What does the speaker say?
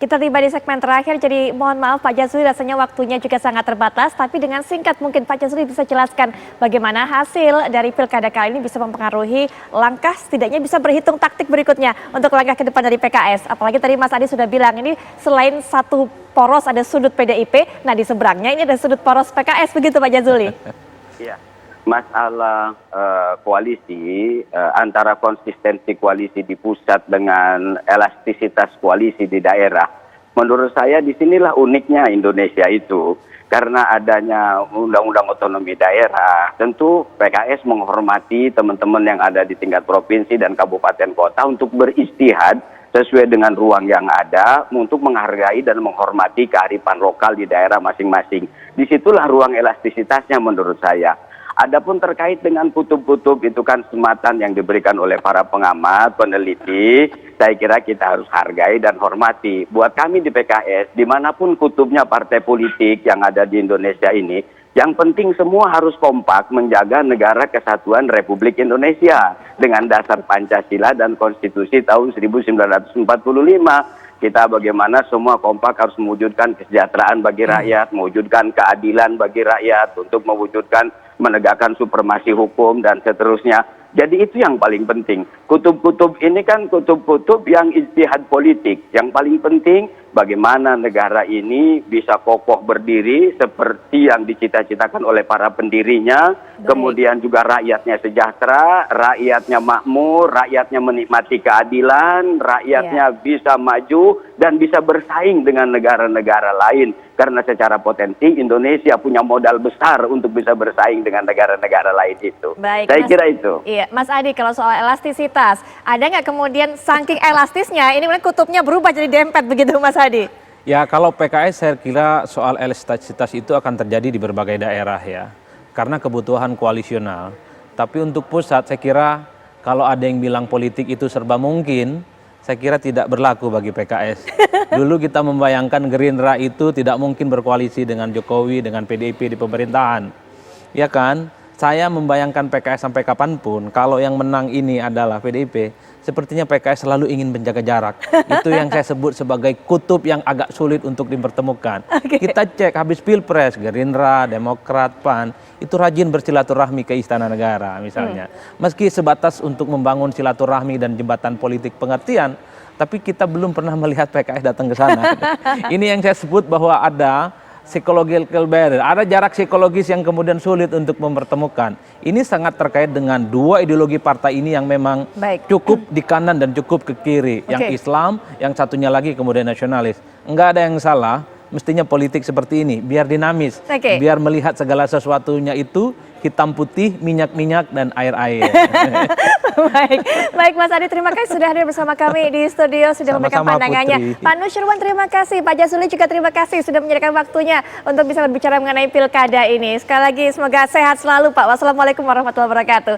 Kita tiba di segmen terakhir, jadi mohon maaf Pak Jazuli, rasanya waktunya juga sangat terbatas, tapi dengan singkat mungkin Pak Jazuli bisa jelaskan bagaimana hasil dari pilkada kali ini bisa mempengaruhi langkah, setidaknya bisa berhitung taktik berikutnya untuk langkah ke depan dari PKS. Apalagi tadi Mas Adi sudah bilang, ini selain satu poros ada sudut PDIP, nah di seberangnya ini ada sudut poros PKS, begitu Pak Jazuli? Iya. Masalah koalisi antara konsistensi koalisi di pusat dengan elastisitas koalisi di daerah, menurut saya disinilah uniknya Indonesia itu, karena adanya undang-undang otonomi daerah. Tentu PKS menghormati teman-teman yang ada di tingkat provinsi dan kabupaten kota untuk beristihad sesuai dengan ruang yang ada untuk menghargai dan menghormati kearifan lokal di daerah masing-masing. Disitulah ruang elastisitasnya menurut saya. Adapun terkait dengan kutub-kutub itu kan sematan yang diberikan oleh para pengamat, peneliti, saya kira kita harus hargai dan hormati. Buat kami di PKS, dimanapun kutubnya partai politik yang ada di Indonesia ini, yang penting semua harus kompak menjaga negara kesatuan Republik Indonesia dengan dasar Pancasila dan Konstitusi tahun 1945. Kita bagaimana semua kompak harus mewujudkan kesejahteraan bagi rakyat, mewujudkan keadilan bagi rakyat, untuk mewujudkan menegakkan supremasi hukum dan seterusnya. Jadi itu yang paling penting. Kutub-kutub ini kan kutub-kutub yang ijtihad politik. Yang paling penting bagaimana negara ini bisa kokoh berdiri seperti yang dicita-citakan oleh para pendirinya. Kemudian juga rakyatnya sejahtera, rakyatnya makmur, rakyatnya menikmati keadilan, rakyatnya bisa maju dan bisa bersaing dengan negara-negara lain. Karena secara potensi Indonesia punya modal besar untuk bisa bersaing dengan negara-negara lain itu. Baik, saya kira itu. Iya, Mas Adi, kalau soal elastisitas, ada nggak kemudian saking elastisnya ini kutubnya berubah jadi dempet begitu Mas Adi? Ya, kalau PKS saya kira soal elastisitas itu akan terjadi di berbagai daerah ya. Karena kebutuhan koalisional. Tapi untuk pusat saya kira kalau ada yang bilang politik itu serba mungkin, saya kira tidak berlaku bagi PKS. Dulu kita membayangkan Gerindra itu tidak mungkin berkoalisi dengan Jokowi, dengan PDIP di pemerintahan. Ya kan? Saya membayangkan PKS sampai kapanpun, kalau yang menang ini adalah PDIP, sepertinya PKS selalu ingin menjaga jarak. Itu yang saya sebut sebagai kutub yang agak sulit untuk dipertemukan. Kita cek habis Pilpres, Gerindra, Demokrat, PAN, itu rajin bersilaturahmi ke Istana Negara misalnya. Meski sebatas untuk membangun silaturahmi dan jembatan politik pengertian, tapi kita belum pernah melihat PKS datang ke sana. Ini yang saya sebut bahwa ada psychological barrier, ada jarak psikologis yang kemudian sulit untuk mempertemukan. Ini sangat terkait dengan dua ideologi partai ini yang memang cukup di kanan dan cukup ke kiri. Yang Islam, yang satunya lagi kemudian nasionalis. Enggak ada yang salah, mestinya politik seperti ini, biar dinamis, biar melihat segala sesuatunya itu hitam putih, minyak-minyak, dan air-air. Baik Mas Adi, terima kasih sudah hadir bersama kami di studio, sudah memberikan pandangannya. Pak Nusirwan terima kasih, Pak Jazuli juga terima kasih sudah menyediakan waktunya untuk bisa berbicara mengenai pilkada ini. Sekali lagi semoga sehat selalu Pak. Wassalamualaikum warahmatullahi wabarakatuh.